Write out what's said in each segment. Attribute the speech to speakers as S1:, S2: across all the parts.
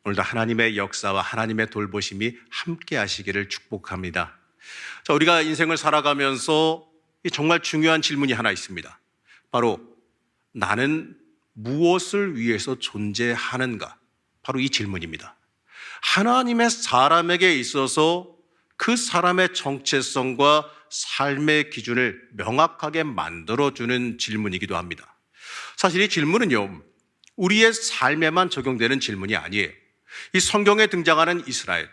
S1: 오늘도 하나님의 역사와 하나님의 돌보심이 함께 하시기를 축복합니다. 자, 우리가 인생을 살아가면서 정말 중요한 질문이 하나 있습니다. 바로 나는 무엇을 위해서 존재하는가? 바로 이 질문입니다. 하나님의 사람에게 있어서 그 사람의 정체성과 삶의 기준을 명확하게 만들어주는 질문이기도 합니다. 사실 이 질문은요, 우리의 삶에만 적용되는 질문이 아니에요. 이 성경에 등장하는 이스라엘,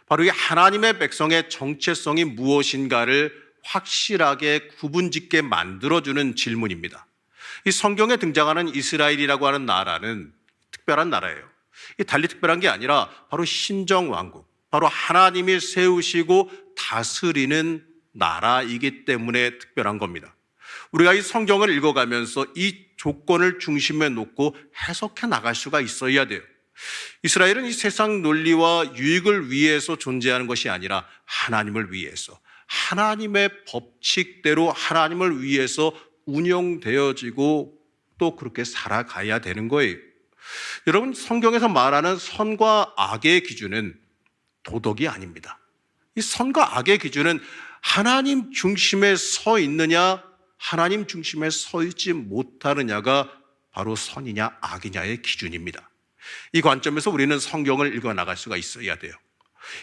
S1: 바로 이 하나님의 백성의 정체성이 무엇인가를 확실하게 구분짓게 만들어주는 질문입니다. 이 성경에 등장하는 이스라엘이라고 하는 나라는 특별한 나라예요. 달리 특별한 게 아니라 바로 신정왕국, 바로 하나님이 세우시고 다스리는 나라이기 때문에 특별한 겁니다. 우리가 이 성경을 읽어가면서 이 조건을 중심에 놓고 해석해 나갈 수가 있어야 돼요. 이스라엘은 이 세상 논리와 유익을 위해서 존재하는 것이 아니라 하나님을 위해서, 하나님의 법칙대로 하나님을 위해서 운영되어지고 또 그렇게 살아가야 되는 거예요. 여러분, 성경에서 말하는 선과 악의 기준은 도덕이 아닙니다. 이 선과 악의 기준은 하나님 중심에 서 있느냐, 하나님 중심에 서 있지 못하느냐가 바로 선이냐 악이냐의 기준입니다. 이 관점에서 우리는 성경을 읽어나갈 수가 있어야 돼요.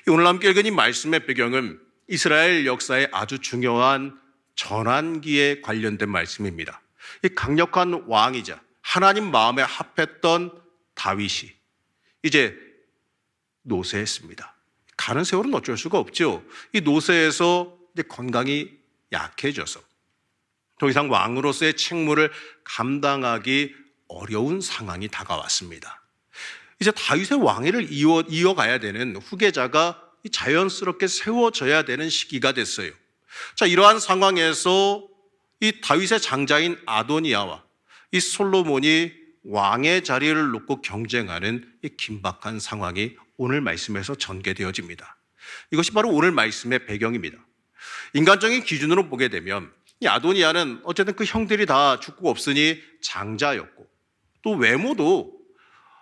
S1: 오늘 함께 읽은 이 말씀의 배경은 이스라엘 역사의 아주 중요한 전환기에 관련된 말씀입니다. 이 강력한 왕이자 하나님 마음에 합했던 다윗이 이제 노쇠했습니다. 가는 세월은 어쩔 수가 없죠. 이 노쇠에서 이제 건강이 약해져서 더 이상 왕으로서의 책무를 감당하기 어려운 상황이 다가왔습니다. 이제 다윗의 왕위를 이어가야 되는 후계자가 자연스럽게 세워져야 되는 시기가 됐어요. 자, 이러한 상황에서 이 다윗의 장자인 아도니아와 이 솔로몬이 왕의 자리를 놓고 경쟁하는 이 긴박한 상황이 오늘 말씀에서 전개되어집니다. 이것이 바로 오늘 말씀의 배경입니다. 인간적인 기준으로 보게 되면 이 아도니아는 어쨌든 그 형들이 다 죽고 없으니 장자였고, 또 외모도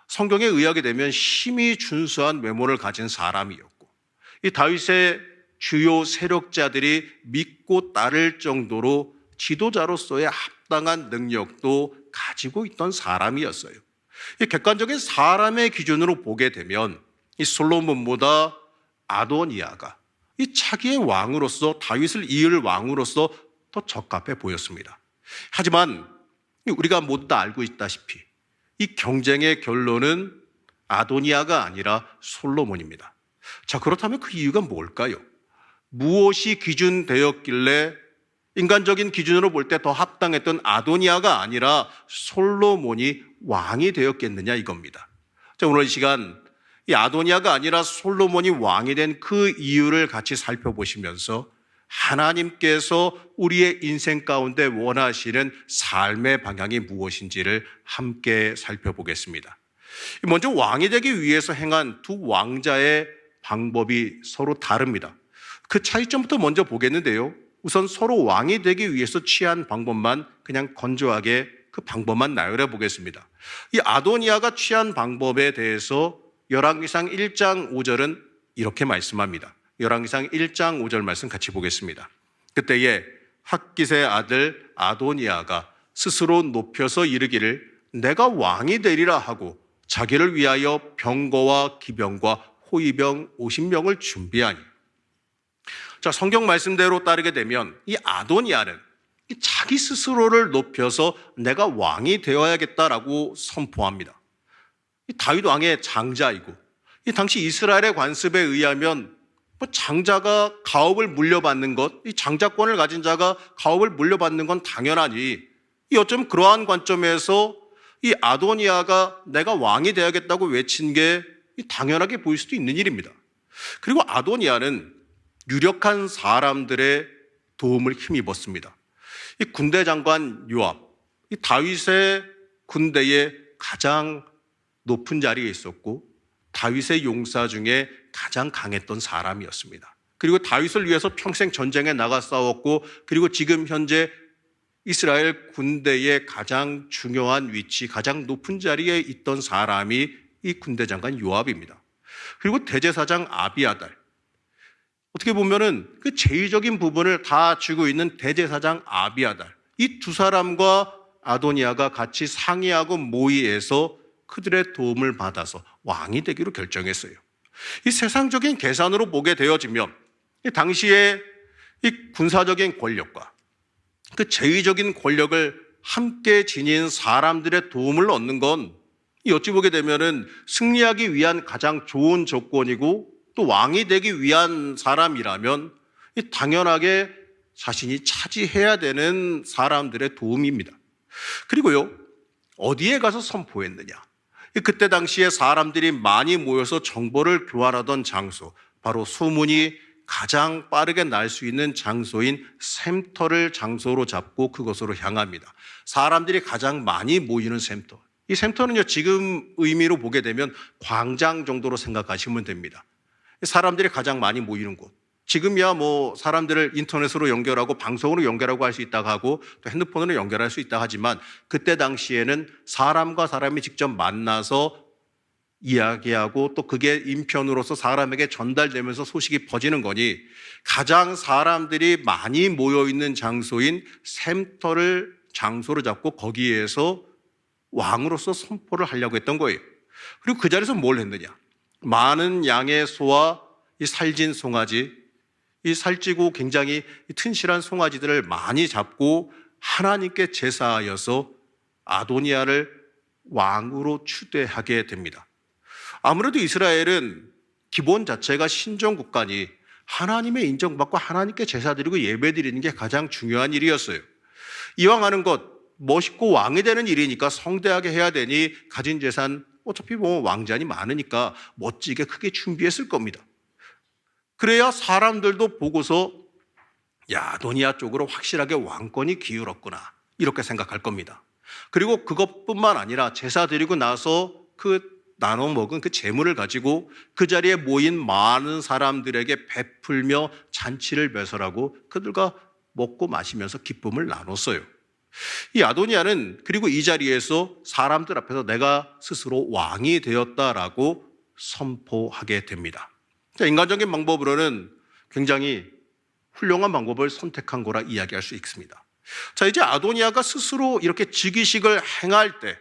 S1: 성경에 의하게 되면 힘이 준수한 외모를 가진 사람이었고, 이 다윗의 주요 세력자들이 믿고 따를 정도로 지도자로서의 합당한 능력도 가지고 있던 사람이었어요. 이 객관적인 사람의 기준으로 보게 되면 이 솔로몬보다 아도니아가 이 차기의 왕으로서, 다윗을 이을 왕으로서 더 적합해 보였습니다. 하지만 우리가 모두 다 알고 있다시피 이 경쟁의 결론은 아도니아가 아니라 솔로몬입니다. 자, 그렇다면 그 이유가 뭘까요? 무엇이 기준되었길래 인간적인 기준으로 볼 때 더 합당했던 아도니아가 아니라 솔로몬이 왕이 되었겠느냐 이겁니다. 자, 오늘 이 시간 이 아도니아가 아니라 솔로몬이 왕이 된 그 이유를 같이 살펴보시면서 하나님께서 우리의 인생 가운데 원하시는 삶의 방향이 무엇인지를 함께 살펴보겠습니다. 먼저 왕이 되기 위해서 행한 두 왕자의 방법이 서로 다릅니다. 그 차이점부터 먼저 보겠는데요. 우선 서로 왕이 되기 위해서 취한 방법만 그냥 건조하게 그 방법만 나열해 보겠습니다. 이 아도니아가 취한 방법에 대해서 열왕기상 1장 5절은 이렇게 말씀합니다. 열왕기상 1장 5절 말씀 같이 보겠습니다. 그때에 핫깃의 아들 아도니아가 스스로 높여서 이르기를 내가 왕이 되리라 하고 자기를 위하여 병거와 기병과 호위병 50명을 준비하니. 자, 성경 말씀대로 따르게 되면 이 아도니아는 자기 스스로를 높여서 내가 왕이 되어야겠다라고 선포합니다. 이 다윗 왕의 장자이고, 이 당시 이스라엘의 관습에 의하면 장자가 가업을 물려받는 것, 이 장자권을 가진 자가 가업을 물려받는 건 당연하니, 이 어쩌면 그러한 관점에서 이 아도니아가 내가 왕이 되어야겠다고 외친 게 당연하게 보일 수도 있는 일입니다. 그리고 아도니아는 유력한 사람들의 도움을 힘입었습니다. 이 군대 장관 요압, 이 다윗의 군대의 가장 높은 자리에 있었고 다윗의 용사 중에 가장 강했던 사람이었습니다. 그리고 다윗을 위해서 평생 전쟁에 나가 싸웠고, 그리고 지금 현재 이스라엘 군대의 가장 중요한 위치, 가장 높은 자리에 있던 사람이 이 군대 장관 요압입니다. 그리고 대제사장 아비아달. 어떻게 보면은 그 제의적인 부분을 다 쥐고 있는 대제사장 아비아달. 이 두 사람과 아도니아가 같이 상의하고 모의해서 그들의 도움을 받아서 왕이 되기로 결정했어요. 이 세상적인 계산으로 보게 되어지면 당시에 이 군사적인 권력과 그 제의적인 권력을 함께 지닌 사람들의 도움을 얻는 건 어찌 보게 되면은 승리하기 위한 가장 좋은 조건이고 또 왕이 되기 위한 사람이라면 당연하게 자신이 차지해야 되는 사람들의 도움입니다. 그리고요, 어디에 가서 선포했느냐? 그때 당시에 사람들이 많이 모여서 정보를 교환하던 장소, 바로 소문이 가장 빠르게 날 수 있는 장소인 샘터를 장소로 잡고 그곳으로 향합니다. 사람들이 가장 많이 모이는 샘터. 이 샘터는요, 지금 의미로 보게 되면 광장 정도로 생각하시면 됩니다. 사람들이 가장 많이 모이는 곳. 지금이야 뭐 사람들을 인터넷으로 연결하고 방송으로 연결하고 할 수 있다고 하고 또 핸드폰으로 연결할 수 있다 하지만 그때 당시에는 사람과 사람이 직접 만나서 이야기하고 또 그게 인편으로서 사람에게 전달되면서 소식이 퍼지는 거니 가장 사람들이 많이 모여 있는 장소인 샘터를 장소로 잡고 거기에서 왕으로서 선포를 하려고 했던 거예요. 그리고 그 자리에서 뭘 했느냐? 많은 양의 소와 이 살진 송아지, 이 살찌고 굉장히 튼실한 송아지들을 많이 잡고 하나님께 제사하여서 아도니아를 왕으로 추대하게 됩니다. 아무래도 이스라엘은 기본 자체가 신정 국가니 하나님의 인정받고 하나님께 제사 드리고 예배 드리는 게 가장 중요한 일이었어요. 이왕 하는 것, 멋있고 왕이 되는 일이니까 성대하게 해야 되니 가진 재산, 어차피 뭐 왕자니 많으니까 멋지게 크게 준비했을 겁니다. 그래야 사람들도 보고서 야, 아도니아 쪽으로 확실하게 왕권이 기울었구나 이렇게 생각할 겁니다. 그리고 그것뿐만 아니라 제사 드리고 나서 그 나눠 먹은 그 재물을 가지고 그 자리에 모인 많은 사람들에게 베풀며 잔치를 배설하고 그들과 먹고 마시면서 기쁨을 나눴어요. 이 아도니아는 그리고 이 자리에서 사람들 앞에서 내가 스스로 왕이 되었다라고 선포하게 됩니다. 자, 인간적인 방법으로는 굉장히 훌륭한 방법을 선택한 거라 이야기할 수 있습니다. 자, 이제 아도니아가 스스로 이렇게 즉위식을 행할 때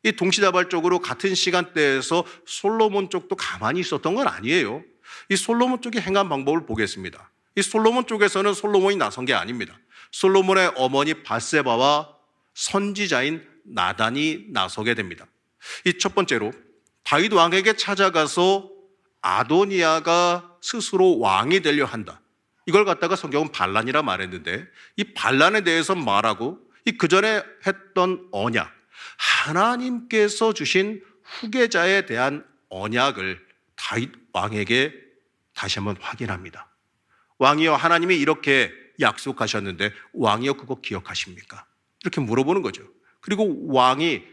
S1: 이 동시다발적으로 같은 시간대에서 솔로몬 쪽도 가만히 있었던 건 아니에요. 이 솔로몬 쪽이 행한 방법을 보겠습니다. 이 솔로몬 쪽에서는 솔로몬이 나선 게 아닙니다. 솔로몬의 어머니 밧세바와 선지자인 나단이 나서게 됩니다. 이 첫 번째로 다윗 왕에게 찾아가서 아도니아가 스스로 왕이 되려 한다. 이걸 갖다가 성경은 반란이라 말했는데 이 반란에 대해서 말하고 이 그전에 했던 언약, 하나님께서 주신 후계자에 대한 언약을 다윗 왕에게 다시 한번 확인합니다. 왕이여, 하나님이 이렇게 약속하셨는데 왕이여 그거 기억하십니까? 이렇게 물어보는 거죠. 그리고 왕이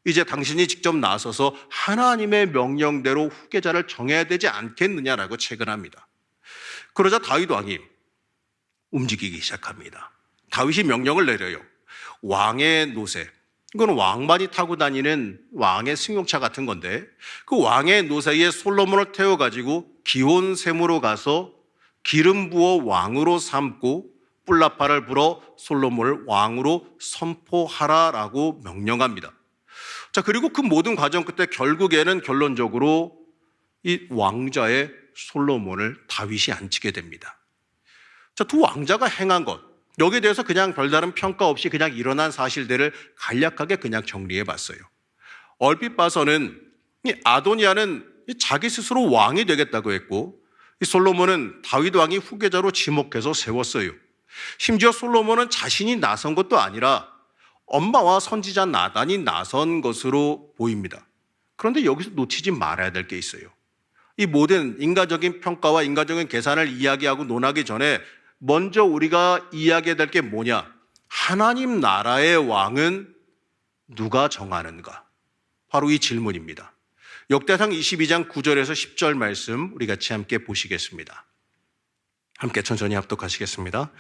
S1: 이제 당신이 직접 나서서 하나님의 명령대로 후계자를 정해야 되지 않겠느냐라고 체근합니다. 그러자 다윗 왕이 움직이기 시작합니다. 다윗이 명령을 내려요. 왕의 노새, 이건 왕만이 타고 다니는 왕의 승용차 같은 건데 그 왕의 노새에 솔로몬을 태워가지고 기온샘으로 가서 기름 부어 왕으로 삼고 뿔나파를 불어 솔로몬을 왕으로 선포하라라고 명령합니다. 자, 그리고 그 모든 과정 끝에 결국에는 결론적으로 이 왕좌에 솔로몬을 다윗이 앉히게 됩니다. 자, 두 왕자가 행한 것, 여기에 대해서 그냥 별다른 평가 없이 그냥 일어난 사실들을 간략하게 그냥 정리해 봤어요. 얼핏 봐서는 이 아도니아는 자기 스스로 왕이 되겠다고 했고 이 솔로몬은 다윗 왕이 후계자로 지목해서 세웠어요. 심지어 솔로몬은 자신이 나선 것도 아니라 엄마와 선지자 나단이 나선 것으로 보입니다. 그런데 여기서 놓치지 말아야 될 게 있어요. 이 모든 인간적인 평가와 인간적인 계산을 이야기하고 논하기 전에 먼저 우리가 이야기해야 될 게 뭐냐? 하나님 나라의 왕은 누가 정하는가? 바로 이 질문입니다. 역대상 22장 9절에서 10절 말씀 우리 같이 함께 보시겠습니다. 함께 천천히 합독하시겠습니다.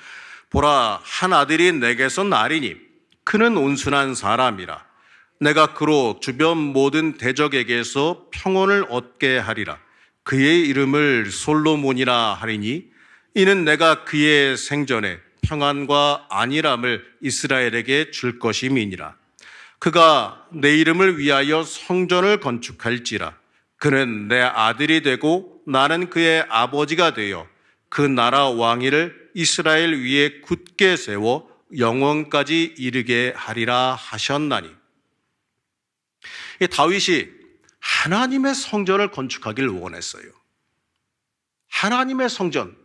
S1: 보라, 한 아들이 내게서 나리니 그는 온순한 사람이라. 내가 그로 주변 모든 대적에게서 평온을 얻게 하리라. 그의 이름을 솔로몬이라 하리니 이는 내가 그의 생전에 평안과 안일함을 이스라엘에게 줄 것임이니라. 그가 내 이름을 위하여 성전을 건축할지라. 그는 내 아들이 되고 나는 그의 아버지가 되어 그 나라 왕위를 이스라엘 위에 굳게 세워 영원까지 이르게 하리라 하셨나니. 다윗이 하나님의 성전을 건축하기를 원했어요. 하나님의 성전.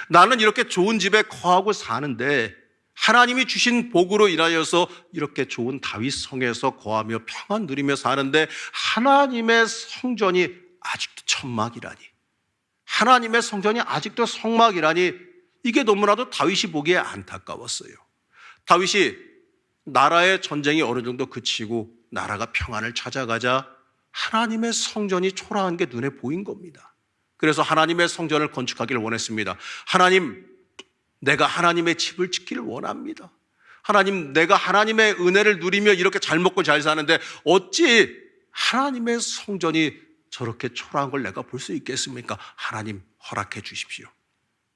S1: 나는 이렇게 좋은 집에 거하고 사는데 하나님이 주신 복으로 인하여서 이렇게 좋은 다윗 성에서 거하며 평안 누리며 사는데 하나님의 성전이 아직도 천막이라니, 하나님의 성전이 아직도 성막이라니, 이게 너무나도 다윗이 보기에 안타까웠어요. 다윗이 나라의 전쟁이 어느 정도 그치고 나라가 평안을 찾아가자 하나님의 성전이 초라한 게 눈에 보인 겁니다. 그래서 하나님의 성전을 건축하기를 원했습니다. 하나님, 내가 하나님의 집을 짓기를 원합니다. 하나님, 내가 하나님의 은혜를 누리며 이렇게 잘 먹고 잘 사는데 어찌 하나님의 성전이 저렇게 초라한 걸 내가 볼 수 있겠습니까? 하나님, 허락해 주십시오.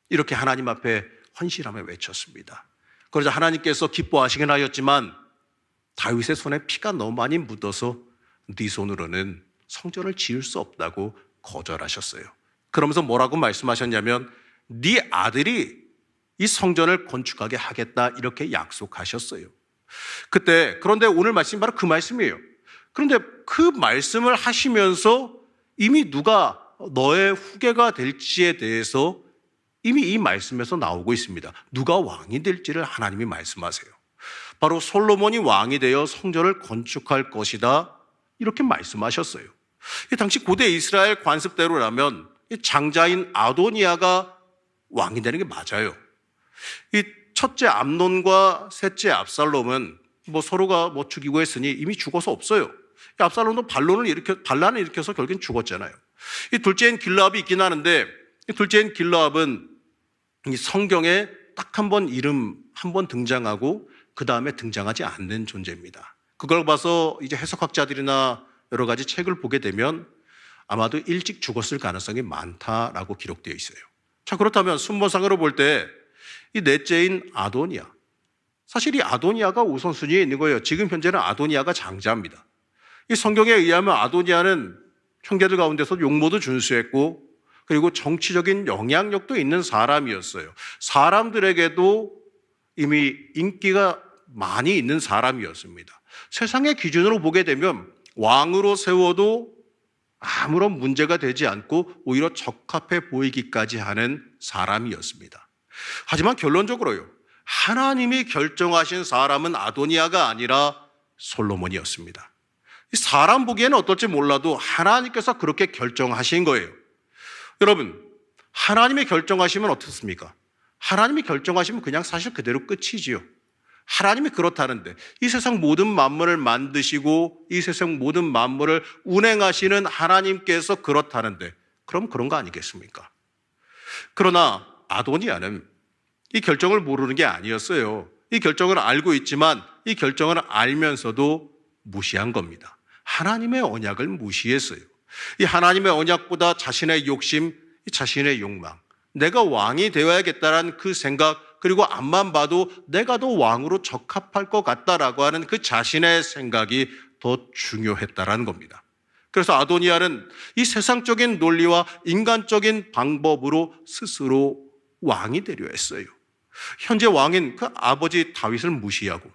S1: 이렇게 하나님 앞에 헌신하며 외쳤습니다. 그러자 하나님께서 기뻐하시긴 하였지만 다윗의 손에 피가 너무 많이 묻어서 네 손으로는 성전을 지을 수 없다고 거절하셨어요. 그러면서 뭐라고 말씀하셨냐면 네 아들이 이 성전을 건축하게 하겠다, 이렇게 약속하셨어요. 그런데 오늘 말씀이 바로 그 말씀이에요. 그런데 그 말씀을 하시면서 이미 누가 너의 후계가 될지에 대해서 이미 이 말씀에서 나오고 있습니다. 누가 왕이 될지를 하나님이 말씀하세요. 바로 솔로몬이 왕이 되어 성전을 건축할 것이다, 이렇게 말씀하셨어요. 당시 고대 이스라엘 관습대로라면 장자인 아도니아가 왕이 되는 게 맞아요. 이 첫째 암논과 셋째 압살롬은 서로가 죽이고 했으니 이미 죽어서 없어요. 압살롬도 반란을 일으켜서 결국엔 죽었잖아요. 이 둘째인 길르압이 있긴 하는데 이 둘째인 길르압은 이 성경에 딱 이름 한 번 등장하고 그 다음에 등장하지 않는 존재입니다. 그걸 봐서 이제 해석학자들이나 여러 가지 책을 보게 되면 아마도 일찍 죽었을 가능성이 많다라고 기록되어 있어요. 자, 그렇다면 순번상으로 볼 때 이 넷째인 아도니아, 사실 이 아도니아가 우선순위에 있는 거예요. 지금 현재는 아도니아가 장자입니다. 이 성경에 의하면 아도니아는 형제들 가운데서 용모도 준수했고 그리고 정치적인 영향력도 있는 사람이었어요. 사람들에게도 이미 인기가 많이 있는 사람이었습니다. 세상의 기준으로 보게 되면 왕으로 세워도 아무런 문제가 되지 않고 오히려 적합해 보이기까지 하는 사람이었습니다. 하지만 결론적으로요, 하나님이 결정하신 사람은 아도니아가 아니라 솔로몬이었습니다. 사람 보기에는 어떨지 몰라도 하나님께서 그렇게 결정하신 거예요. 여러분, 하나님이 결정하시면 어떻습니까? 하나님이 결정하시면 그냥 사실 그대로 끝이지요. 하나님이 그렇다는데, 이 세상 모든 만물을 만드시고 이 세상 모든 만물을 운행하시는 하나님께서 그렇다는데 그럼 그런 거 아니겠습니까? 그러나 아도니아는 이 결정을 모르는 게 아니었어요. 이 결정을 알고 있지만 이 결정을 알면서도 무시한 겁니다. 하나님의 언약을 무시했어요. 이 하나님의 언약보다 자신의 욕심, 자신의 욕망, 내가 왕이 되어야겠다라는 그 생각, 그리고 앞만 봐도 내가 더 왕으로 적합할 것 같다라고 하는 그 자신의 생각이 더 중요했다라는 겁니다. 그래서 아도니아는 이 세상적인 논리와 인간적인 방법으로 스스로 왕이 되려 했어요. 현재 왕인 그 아버지 다윗을 무시하고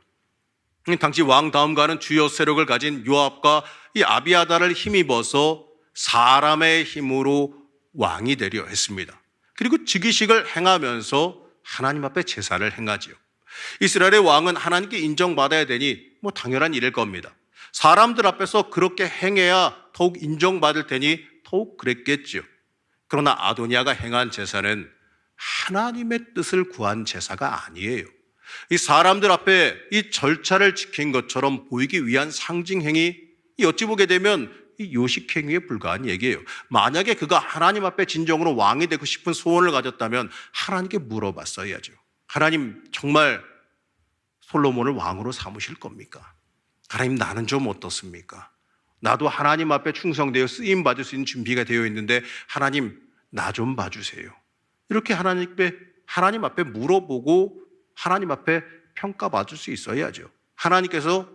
S1: 당시 왕 다음가는 주요 세력을 가진 요압과 이 아비아다를 힘입어서 사람의 힘으로 왕이 되려 했습니다. 그리고 즉위식을 행하면서 하나님 앞에 제사를 행하지요. 이스라엘의 왕은 하나님께 인정받아야 되니 당연한 일일 겁니다. 사람들 앞에서 그렇게 행해야 더욱 인정받을 테니 더욱 그랬겠지요. 그러나 아도니아가 행한 제사는 하나님의 뜻을 구한 제사가 아니에요. 이 사람들 앞에 이 절차를 지킨 것처럼 보이기 위한 상징행위, 어찌 보게 되면 이 요식행위에 불과한 얘기예요. 만약에 그가 하나님 앞에 진정으로 왕이 되고 싶은 소원을 가졌다면 하나님께 물어봤어야죠. 하나님, 정말 솔로몬을 왕으로 삼으실 겁니까? 하나님, 나는 좀 어떻습니까? 나도 하나님 앞에 충성되어 쓰임 받을 수 있는 준비가 되어 있는데 하나님, 나 좀 봐주세요. 이렇게 하나님 앞에 물어보고 하나님 앞에 평가받을 수 있어야죠. 하나님께서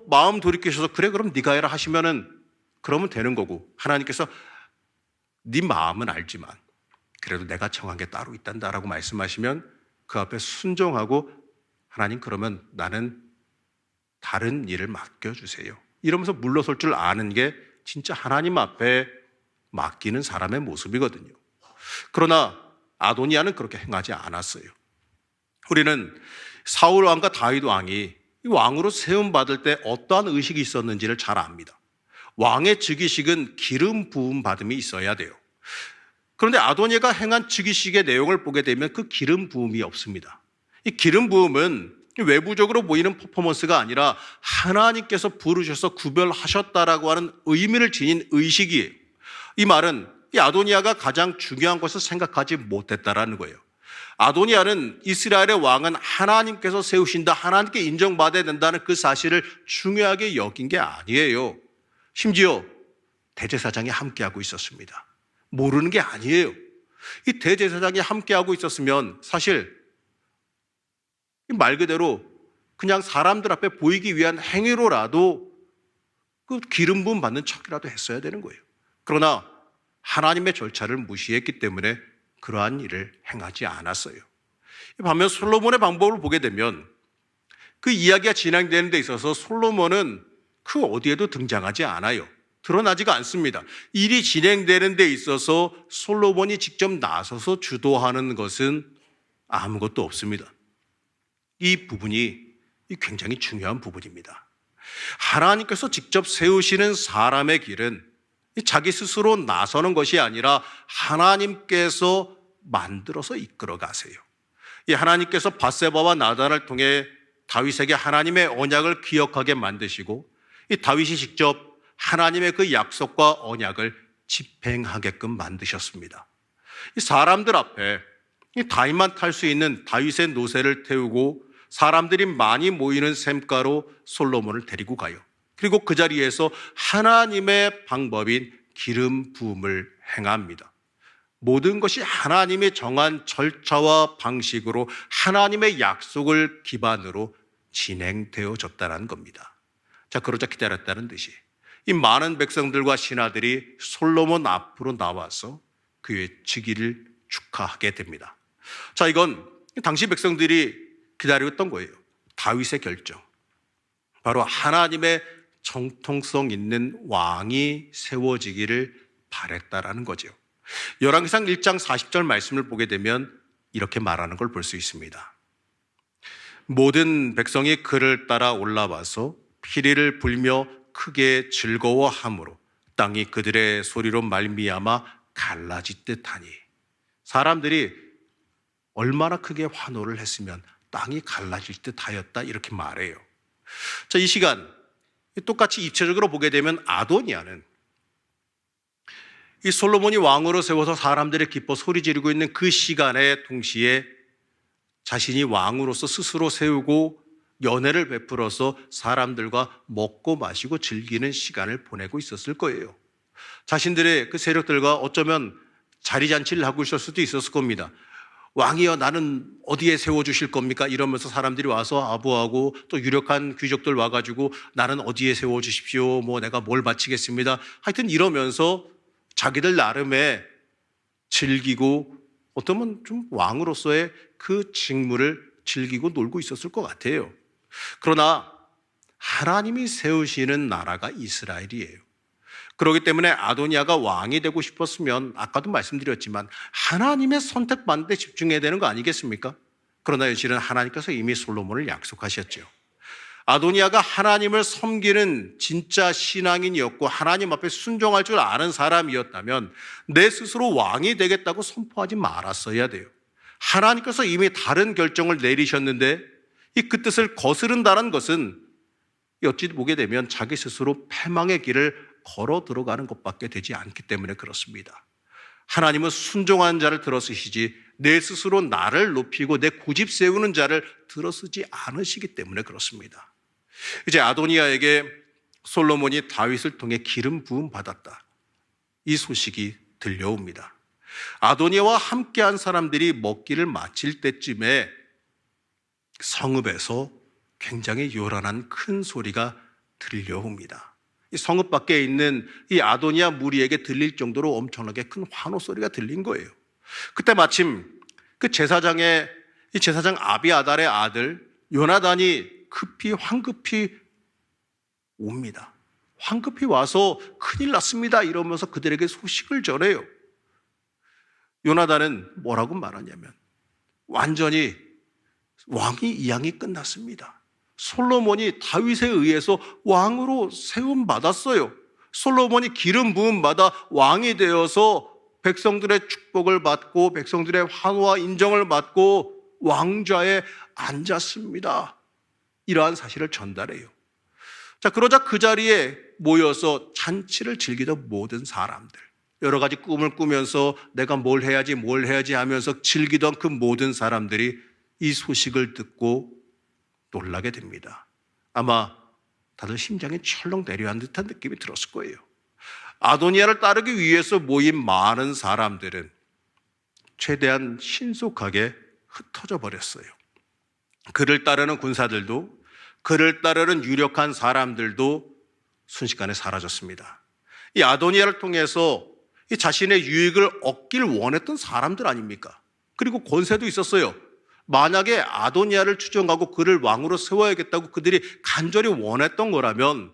S1: 마음 돌이키셔서 그래 그럼 네가 해라 하시면은 그러면 되는 거고, 하나님께서 네 마음은 알지만 그래도 내가 정한 게 따로 있단다라고 말씀하시면 그 앞에 순종하고 하나님, 그러면 나는 다른 일을 맡겨주세요, 이러면서 물러설 줄 아는 게 진짜 하나님 앞에 맡기는 사람의 모습이거든요. 그러나 아도니아는 그렇게 행하지 않았어요. 우리는 사울 왕과 다윗 왕이 왕으로 세움받을 때 어떠한 의식이 있었는지를 잘 압니다. 왕의 즉위식은 기름 부음 받음이 있어야 돼요. 그런데 아도니아가 행한 즉위식의 내용을 보게 되면 그 기름 부음이 없습니다. 이 기름 부음은 외부적으로 보이는 퍼포먼스가 아니라 하나님께서 부르셔서 구별하셨다라고 하는 의미를 지닌 의식이에요. 이 말은 이 아도니아가 가장 중요한 것을 생각하지 못했다라는 거예요. 아도니아는 이스라엘의 왕은 하나님께서 세우신다, 하나님께 인정받아야 된다는 그 사실을 중요하게 여긴 게 아니에요. 심지어 대제사장이 함께하고 있었습니다. 모르는 게 아니에요. 이 대제사장이 함께하고 있었으면 사실 말 그대로 그냥 사람들 앞에 보이기 위한 행위로라도 그 기름 부음 받는 척이라도 했어야 되는 거예요. 그러나 하나님의 절차를 무시했기 때문에 그러한 일을 행하지 않았어요. 반면 솔로몬의 방법을 보게 되면 그 이야기가 진행되는 데 있어서 솔로몬은 그 어디에도 등장하지 않아요. 드러나지가 않습니다. 일이 진행되는 데 있어서 솔로몬이 직접 나서서 주도하는 것은 아무것도 없습니다. 이 부분이 굉장히 중요한 부분입니다. 하나님께서 직접 세우시는 사람의 길은 자기 스스로 나서는 것이 아니라 하나님께서 만들어서 이끌어 가세요. 이 하나님께서 밧세바와 나단을 통해 다윗에게 하나님의 언약을 기억하게 만드시고 이 다윗이 직접 하나님의 그 약속과 언약을 집행하게끔 만드셨습니다. 이 사람들 앞에 이 다윗만 탈 수 있는 다윗의 노새를 태우고 사람들이 많이 모이는 샘가로 솔로몬을 데리고 가요. 그리고 그 자리에서 하나님의 방법인 기름 부음을 행합니다. 모든 것이 하나님의 정한 절차와 방식으로 하나님의 약속을 기반으로 진행되어졌다는 겁니다. 자, 그러자 기다렸다는 듯이 이 많은 백성들과 신하들이 솔로몬 앞으로 나와서 그의 즉위를 축하하게 됩니다. 자, 이건 당시 백성들이 기다렸던 거예요. 다윗의 결정. 바로 하나님의 정통성 있는 왕이 세워지기를 바랬다라는 거죠. 열왕기상 1장 40절 말씀을 보게 되면 이렇게 말하는 걸 볼 수 있습니다. 모든 백성이 그를 따라 올라와서 피리를 불며 크게 즐거워하므로 땅이 그들의 소리로 말미암아 갈라지듯 하니. 사람들이 얼마나 크게 환호를 했으면 땅이 갈라질 듯 하였다, 이렇게 말해요. 자, 이 시간 똑같이 입체적으로 보게 되면 아도니아는 이 솔로몬이 왕으로 세워서 사람들이 기뻐 소리 지르고 있는 그 시간에 동시에 자신이 왕으로서 스스로 세우고 연회를 베풀어서 사람들과 먹고 마시고 즐기는 시간을 보내고 있었을 거예요. 자신들의 그 세력들과 어쩌면 자리잔치를 하고 있을 수도 있었을 겁니다. 왕이여, 나는 어디에 세워주실 겁니까? 이러면서 사람들이 와서 아부하고 또 유력한 귀족들 와가지고 나는 어디에 세워주십시오, 내가 뭘 바치겠습니다, 하여튼 이러면서 자기들 나름의 즐기고 어쩌면 좀 왕으로서의 그 직무를 즐기고 놀고 있었을 것 같아요. 그러나 하나님이 세우시는 나라가 이스라엘이에요. 그렇기 때문에 아도니아가 왕이 되고 싶었으면 아까도 말씀드렸지만 하나님의 선택받는 데 집중해야 되는 거 아니겠습니까? 그러나 현실은 하나님께서 이미 솔로몬을 약속하셨죠. 아도니아가 하나님을 섬기는 진짜 신앙인이었고 하나님 앞에 순종할 줄 아는 사람이었다면 내 스스로 왕이 되겠다고 선포하지 말았어야 돼요. 하나님께서 이미 다른 결정을 내리셨는데 그 뜻을 거스른다는 것은 어찌 보게 되면 자기 스스로 패망의 길을 걸어 들어가는 것밖에 되지 않기 때문에 그렇습니다. 하나님은 순종하는 자를 들어쓰시지 내 스스로 나를 높이고 내 고집 세우는 자를 들어쓰지 않으시기 때문에 그렇습니다. 이제 아도니아에게 솔로몬이 다윗을 통해 기름 부음 받았다, 이 소식이 들려옵니다. 아도니아와 함께한 사람들이 먹기를 마칠 때쯤에 성읍에서 굉장히 요란한 큰 소리가 들려옵니다. 이 성읍 밖에 있는 이 아도니아 무리에게 들릴 정도로 엄청나게 큰 환호 소리가 들린 거예요. 그때 마침 그 제사장 아비아달의 아들 요나단이 황급히 옵니다. 황급히 와서 큰일 났습니다 이러면서 그들에게 소식을 전해요. 요나단은 뭐라고 말하냐면, 완전히 왕이 이양이 끝났습니다. 솔로몬이 다윗에 의해서 왕으로 세움 받았어요. 솔로몬이 기름 부음 받아 왕이 되어서 백성들의 축복을 받고 백성들의 환호와 인정을 받고 왕좌에 앉았습니다. 이러한 사실을 전달해요. 자, 그러자 그 자리에 모여서 잔치를 즐기던 모든 사람들, 여러 가지 꿈을 꾸면서 내가 뭘 해야지 하면서 즐기던 그 모든 사람들이 이 소식을 듣고 놀라게 됩니다. 아마 다들 심장이 철렁 내려앉은 듯한 느낌이 들었을 거예요. 아도니아를 따르기 위해서 모인 많은 사람들은 최대한 신속하게 흩어져 버렸어요. 그를 따르는 군사들도, 그를 따르는 유력한 사람들도 순식간에 사라졌습니다. 이 아도니아를 통해서 이 자신의 유익을 얻길 원했던 사람들 아닙니까? 그리고 권세도 있었어요. 만약에 아도니아를 추종하고 그를 왕으로 세워야겠다고 그들이 간절히 원했던 거라면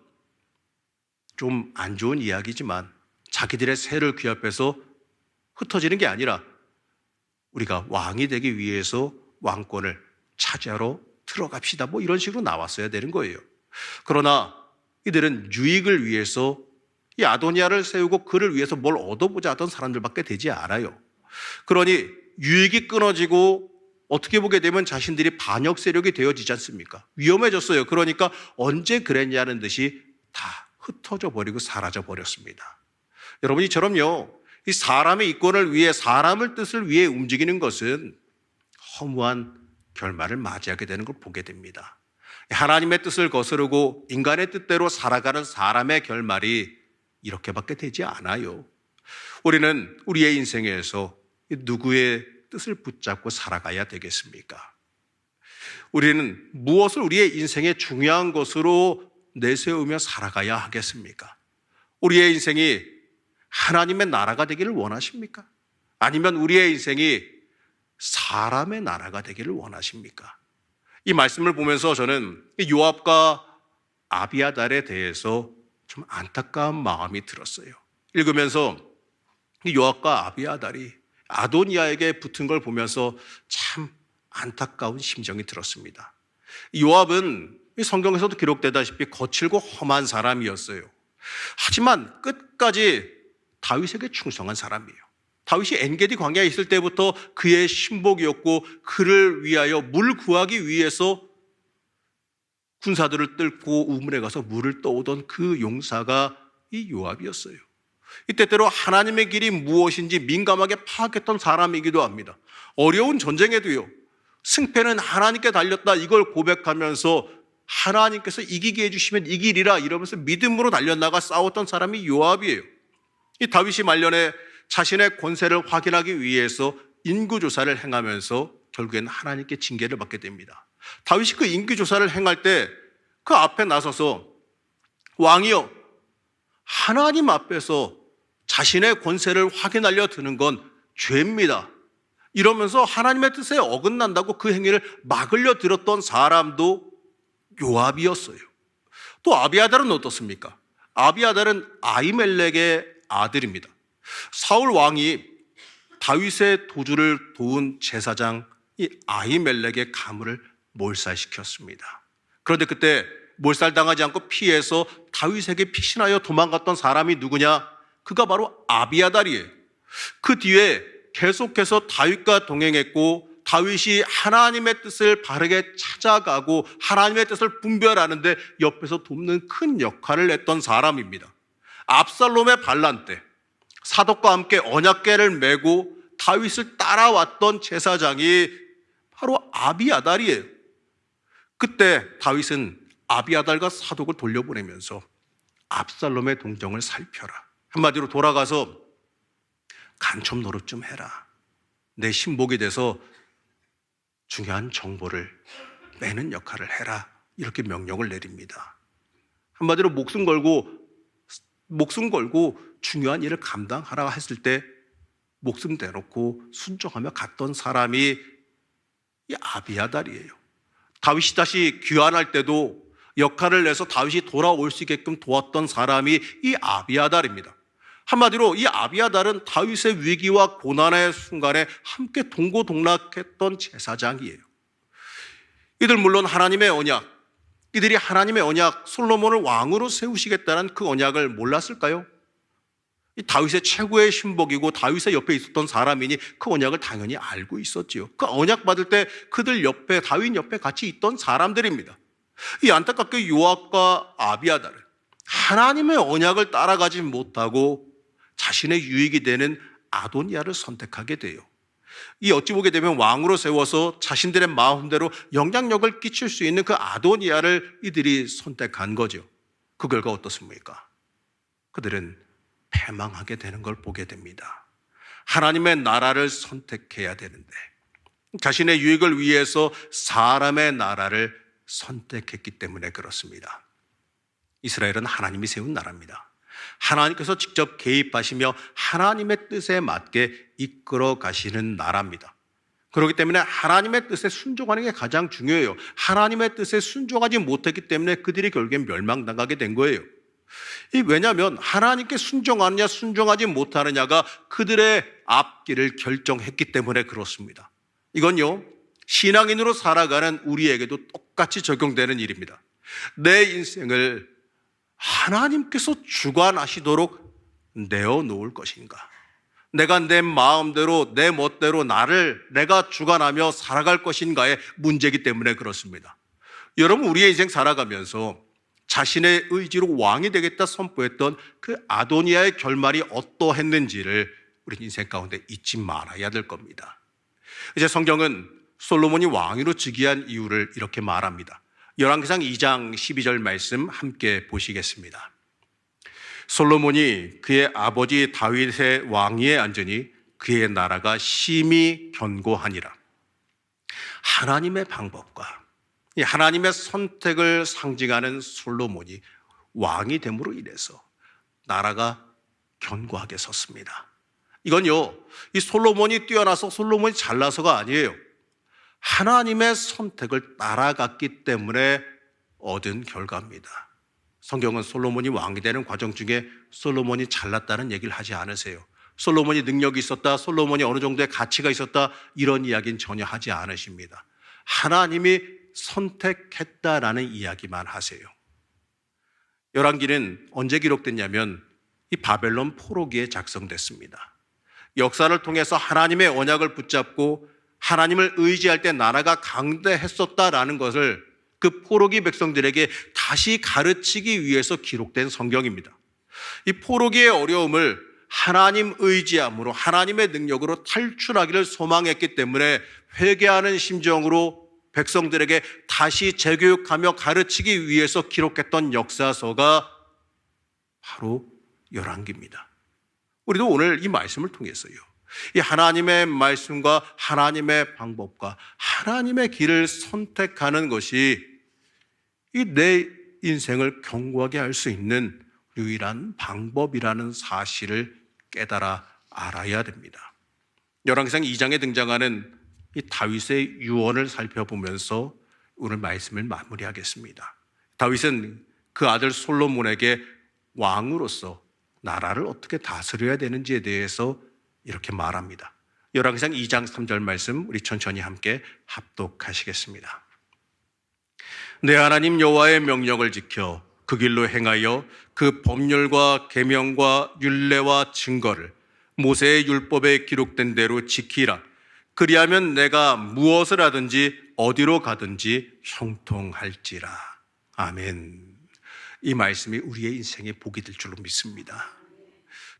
S1: 좀 안 좋은 이야기지만 자기들의 세를 귀합해서 흩어지는 게 아니라 우리가 왕이 되기 위해서 왕권을 차지하러 들어갑시다, 뭐 이런 식으로 나왔어야 되는 거예요. 그러나 이들은 유익을 위해서 이 아도니아를 세우고 그를 위해서 뭘 얻어보자 하던 사람들밖에 되지 않아요. 그러니 유익이 끊어지고 어떻게 보게 되면 자신들이 반역 세력이 되어지지 않습니까? 위험해졌어요. 그러니까 언제 그랬냐는 듯이 다 흩어져 버리고 사라져 버렸습니다. 여러분, 이처럼요, 이 사람의 이권을 위해, 사람의 뜻을 위해 움직이는 것은 허무한 결말을 맞이하게 되는 걸 보게 됩니다. 하나님의 뜻을 거스르고 인간의 뜻대로 살아가는 사람의 결말이 이렇게밖에 되지 않아요. 우리는 우리의 인생에서 누구의 뜻을 붙잡고 살아가야 되겠습니까? 우리는 무엇을 우리의 인생의 중요한 것으로 내세우며 살아가야 하겠습니까? 우리의 인생이 하나님의 나라가 되기를 원하십니까? 아니면 우리의 인생이 사람의 나라가 되기를 원하십니까? 이 말씀을 보면서 저는 요압과 아비아달에 대해서 좀 안타까운 마음이 들었어요. 읽으면서 요압과 아비아달이 아도니아에게 붙은 걸 보면서 참 안타까운 심정이 들었습니다. 요압은 성경에서도 기록되다시피 거칠고 험한 사람이었어요. 하지만 끝까지 다윗에게 충성한 사람이에요. 다윗이 엔게디 광야에 있을 때부터 그의 신복이었고 그를 위하여 물 구하기 위해서 군사들을 뚫고 우물에 가서 물을 떠오던 그 용사가 이 요압이었어요. 이때때로 하나님의 길이 무엇인지 민감하게 파악했던 사람이기도 합니다. 어려운 전쟁에도요, 승패는 하나님께 달렸다, 이걸 고백하면서 하나님께서 이기게 해주시면 이기리라 이러면서 믿음으로 달려나가 싸웠던 사람이 요압이에요. 이 다윗이 말년에 자신의 권세를 확인하기 위해서 인구조사를 행하면서 결국엔 하나님께 징계를 받게 됩니다. 다윗이 그 인구조사를 행할 때 그 앞에 나서서 왕이여, 하나님 앞에서 자신의 권세를 확인하려 드는 건 죄입니다, 이러면서 하나님의 뜻에 어긋난다고 그 행위를 막으려 들었던 사람도 요압이었어요. 또 아비아달은 어떻습니까? 아비아달은 아히멜렉의 아들입니다. 사울 왕이 다윗의 도주를 도운 제사장 이 아히멜렉의 가문을 몰살시켰습니다. 그런데 그때 몰살당하지 않고 피해서 다윗에게 피신하여 도망갔던 사람이 누구냐? 그가 바로 아비아달이에요. 그 뒤에 계속해서 다윗과 동행했고 다윗이 하나님의 뜻을 바르게 찾아가고 하나님의 뜻을 분별하는데 옆에서 돕는 큰 역할을 했던 사람입니다. 압살롬의 반란 때 사독과 함께 언약궤를 메고 다윗을 따라왔던 제사장이 바로 아비아달이에요. 그때 다윗은 아비아달과 사독을 돌려보내면서 압살롬의 동정을 살펴라. 한마디로 돌아가서 간첩 노릇 좀 해라. 내 신복이 돼서 중요한 정보를 빼는 역할을 해라. 이렇게 명령을 내립니다. 한마디로 목숨 걸고 중요한 일을 감당하라 했을 때 목숨 대놓고 순종하며 갔던 사람이 이 아비아달이에요. 다윗이 다시 귀환할 때도 역할을 내서 다윗이 돌아올 수 있게끔 도왔던 사람이 이 아비아달입니다. 한마디로 이 아비아달은 다윗의 위기와 고난의 순간에 함께 동고동락했던 제사장이에요. 이들 물론 이들이 하나님의 언약, 솔로몬을 왕으로 세우시겠다는 그 언약을 몰랐을까요? 이 다윗의 최고의 신복이고 다윗의 옆에 있었던 사람이니 그 언약을 당연히 알고 있었지요. 그 언약 받을 때 그들 옆에, 다윗 옆에 같이 있던 사람들입니다. 이 안타깝게 요압과 아비아달은 하나님의 언약을 따라가지 못하고 자신의 유익이 되는 아도니아를 선택하게 돼요. 이 어찌 보게 되면 왕으로 세워서 자신들의 마음대로 영향력을 끼칠 수 있는 그 아도니아를 이들이 선택한 거죠. 그 결과 어떻습니까? 그들은 패망하게 되는 걸 보게 됩니다. 하나님의 나라를 선택해야 되는데 자신의 유익을 위해서 사람의 나라를 선택했기 때문에 그렇습니다. 이스라엘은 하나님이 세운 나라입니다. 하나님께서 직접 개입하시며 하나님의 뜻에 맞게 이끌어 가시는 나라입니다. 그렇기 때문에 하나님의 뜻에 순종하는 게 가장 중요해요. 하나님의 뜻에 순종하지 못했기 때문에 그들이 결국엔 멸망당하게 된 거예요. 왜냐하면 하나님께 순종하느냐 순종하지 못하느냐가 그들의 앞길을 결정했기 때문에 그렇습니다. 이건요, 신앙인으로 살아가는 우리에게도 똑같이 적용되는 일입니다. 내 인생을 하나님께서 주관하시도록 내어놓을 것인가? 내가 내 마음대로 내 멋대로 내가 주관하며 살아갈 것인가의 문제이기 때문에 그렇습니다. 여러분, 우리의 인생 살아가면서 자신의 의지로 왕이 되겠다 선포했던 그 아도니아의 결말이 어떠했는지를 우리 인생 가운데 잊지 말아야 될 겁니다. 이제 성경은 솔로몬이 왕위로 즉위한 이유를 이렇게 말합니다. 열왕기상 2장 12절 말씀 함께 보시겠습니다. 솔로몬이 그의 아버지 다윗의 왕위에 앉으니 그의 나라가 심히 견고하니라. 하나님의 방법과 하나님의 선택을 상징하는 솔로몬이 왕이 됨으로 인해서 나라가 견고하게 섰습니다. 이건요, 이 솔로몬이 뛰어나서 솔로몬이 잘나서가 아니에요. 하나님의 선택을 따라갔기 때문에 얻은 결과입니다. 성경은 솔로몬이 왕이 되는 과정 중에 솔로몬이 잘났다는 얘기를 하지 않으세요. 솔로몬이 능력이 있었다, 솔로몬이 어느 정도의 가치가 있었다, 이런 이야기는 전혀 하지 않으십니다. 하나님이 선택했다라는 이야기만 하세요. 열왕기는 언제 기록됐냐면 이 바벨론 포로기에 작성됐습니다. 역사를 통해서 하나님의 언약을 붙잡고 하나님을 의지할 때 나라가 강대했었다라는 것을 그 포로기 백성들에게 다시 가르치기 위해서 기록된 성경입니다. 이 포로기의 어려움을 하나님 의지함으로 하나님의 능력으로 탈출하기를 소망했기 때문에 회개하는 심정으로 백성들에게 다시 재교육하며 가르치기 위해서 기록했던 역사서가 바로 열왕기입니다. 우리도 오늘 이 말씀을 통해서요, 이 하나님의 말씀과 하나님의 방법과 하나님의 길을 선택하는 것이 이 내 인생을 견고하게 할 수 있는 유일한 방법이라는 사실을 깨달아 알아야 됩니다. 열왕기상 2장에 등장하는 이 다윗의 유언을 살펴보면서 오늘 말씀을 마무리하겠습니다. 다윗은 그 아들 솔로몬에게 왕으로서 나라를 어떻게 다스려야 되는지에 대해서 이렇게 말합니다. 열왕기상 2장 3절 말씀 우리 천천히 함께 합독하시겠습니다. 내 하나님 여호와의 명령을 지켜 그 길로 행하여 그 법률과 계명과 율례와 증거를 모세의 율법에 기록된 대로 지키라. 그리하면 내가 무엇을 하든지 어디로 가든지 형통할지라. 아멘. 이 말씀이 우리의 인생의 복이 될 줄로 믿습니다.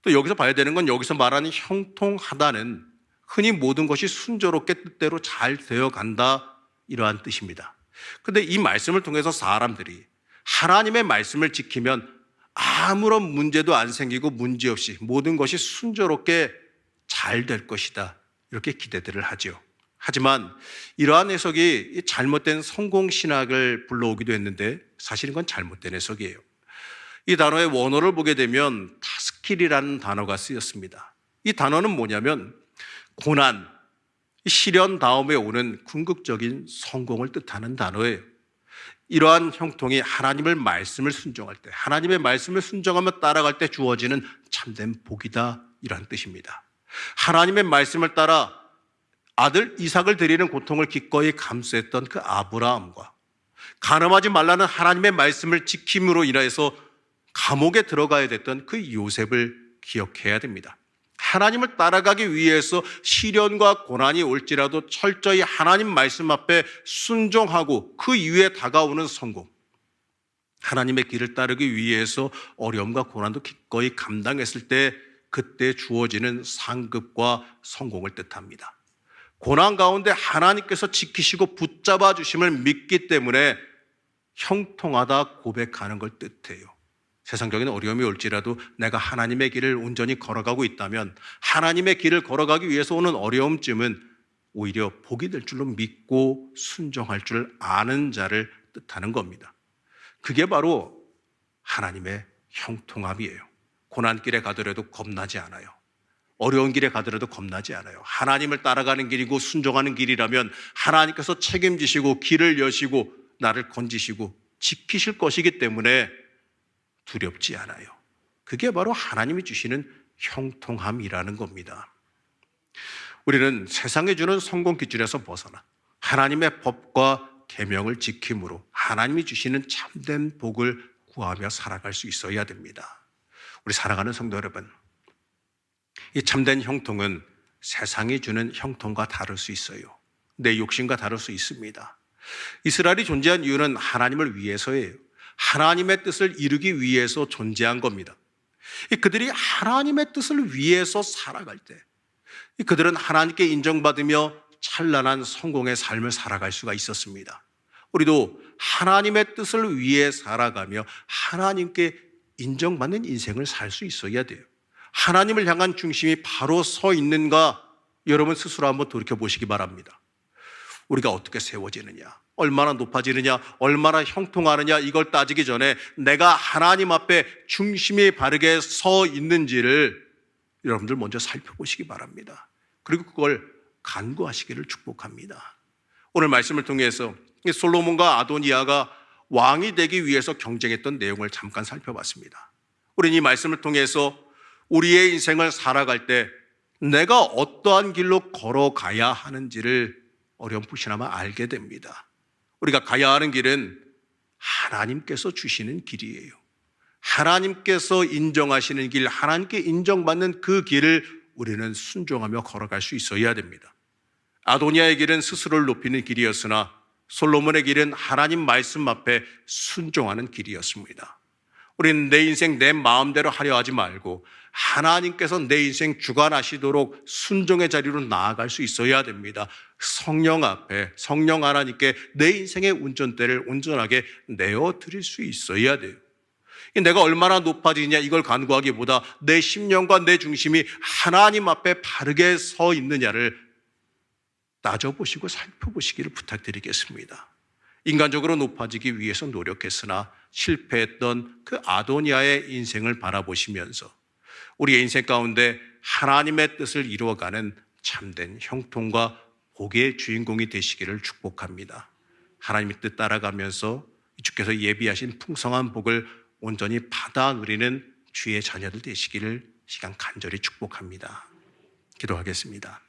S1: 또 여기서 봐야 되는 건 여기서 말하는 형통하다는 흔히 모든 것이 순조롭게 뜻대로 잘 되어 간다, 이러한 뜻입니다. 그런데 이 말씀을 통해서 사람들이 하나님의 말씀을 지키면 아무런 문제도 안 생기고 문제없이 모든 것이 순조롭게 잘 될 것이다. 이렇게 기대들을 하죠. 하지만 이러한 해석이 잘못된 성공신학을 불러오기도 했는데 사실은 그건 잘못된 해석이에요. 이 단어의 원어를 보게 되면 타스킬이라는 단어가 쓰였습니다. 이 단어는 뭐냐면 고난, 시련 다음에 오는 궁극적인 성공을 뜻하는 단어예요. 이러한 형통이 하나님의 말씀을 순종할 때, 하나님의 말씀을 순종하며 따라갈 때 주어지는 참된 복이다, 이런 뜻입니다. 하나님의 말씀을 따라 아들 이삭을 드리는 고통을 기꺼이 감수했던 그 아브라함과 간음하지 말라는 하나님의 말씀을 지킴으로 인해서 감옥에 들어가야 됐던 그 요셉을 기억해야 됩니다. 하나님을 따라가기 위해서 시련과 고난이 올지라도 철저히 하나님 말씀 앞에 순종하고 그 이후에 다가오는 성공, 하나님의 길을 따르기 위해서 어려움과 고난도 기꺼이 감당했을 때 그때 주어지는 상급과 성공을 뜻합니다. 고난 가운데 하나님께서 지키시고 붙잡아 주심을 믿기 때문에 형통하다 고백하는 걸 뜻해요. 세상적인 어려움이 올지라도 내가 하나님의 길을 온전히 걸어가고 있다면 하나님의 길을 걸어가기 위해서 오는 어려움쯤은 오히려 복이 될 줄로 믿고 순종할 줄 아는 자를 뜻하는 겁니다. 그게 바로 하나님의 형통함이에요. 고난길에 가더라도 겁나지 않아요. 어려운 길에 가더라도 겁나지 않아요. 하나님을 따라가는 길이고 순종하는 길이라면 하나님께서 책임지시고 길을 여시고 나를 건지시고 지키실 것이기 때문에 두렵지 않아요. 그게 바로 하나님이 주시는 형통함이라는 겁니다. 우리는 세상에 주는 성공 기준에서 벗어나 하나님의 법과 계명을 지킴으로 하나님이 주시는 참된 복을 구하며 살아갈 수 있어야 됩니다. 우리 사랑하는 성도 여러분, 이 참된 형통은 세상이 주는 형통과 다를 수 있어요. 내 욕심과 다를 수 있습니다. 이스라엘이 존재한 이유는 하나님을 위해서예요. 하나님의 뜻을 이루기 위해서 존재한 겁니다. 그들이 하나님의 뜻을 위해서 살아갈 때 그들은 하나님께 인정받으며 찬란한 성공의 삶을 살아갈 수가 있었습니다. 우리도 하나님의 뜻을 위해 살아가며 하나님께 인정받는 인생을 살 수 있어야 돼요. 하나님을 향한 중심이 바로 서 있는가 여러분 스스로 한번 돌이켜보시기 바랍니다. 우리가 어떻게 세워지느냐, 얼마나 높아지느냐, 얼마나 형통하느냐 이걸 따지기 전에 내가 하나님 앞에 중심이 바르게 서 있는지를 여러분들 먼저 살펴보시기 바랍니다. 그리고 그걸 간구하시기를 축복합니다. 오늘 말씀을 통해서 솔로몬과 아도니아가 왕이 되기 위해서 경쟁했던 내용을 잠깐 살펴봤습니다. 우리는 이 말씀을 통해서 우리의 인생을 살아갈 때 내가 어떠한 길로 걸어가야 하는지를 어렴풋이나마 알게 됩니다. 우리가 가야 하는 길은 하나님께서 주시는 길이에요. 하나님께서 인정하시는 길, 하나님께 인정받는 그 길을 우리는 순종하며 걸어갈 수 있어야 됩니다. 아도니아의 길은 스스로를 높이는 길이었으나 솔로몬의 길은 하나님 말씀 앞에 순종하는 길이었습니다. 우리는 내 인생 내 마음대로 하려 하지 말고 하나님께서 내 인생 주관하시도록 순종의 자리로 나아갈 수 있어야 됩니다. 성령 앞에, 성령 하나님께 내 인생의 운전대를 온전하게 내어드릴 수 있어야 돼요. 내가 얼마나 높아지냐 이걸 간구하기보다 내 심령과 내 중심이 하나님 앞에 바르게 서 있느냐를 따져보시고 살펴보시기를 부탁드리겠습니다. 인간적으로 높아지기 위해서 노력했으나 실패했던 그 아도니아의 인생을 바라보시면서 우리의 인생 가운데 하나님의 뜻을 이루어가는 참된 형통과 복의 주인공이 되시기를 축복합니다. 하나님의 뜻 따라가면서 주께서 예비하신 풍성한 복을 온전히 받아 누리는 주의 자녀들 되시기를 시간 간절히 축복합니다. 기도하겠습니다.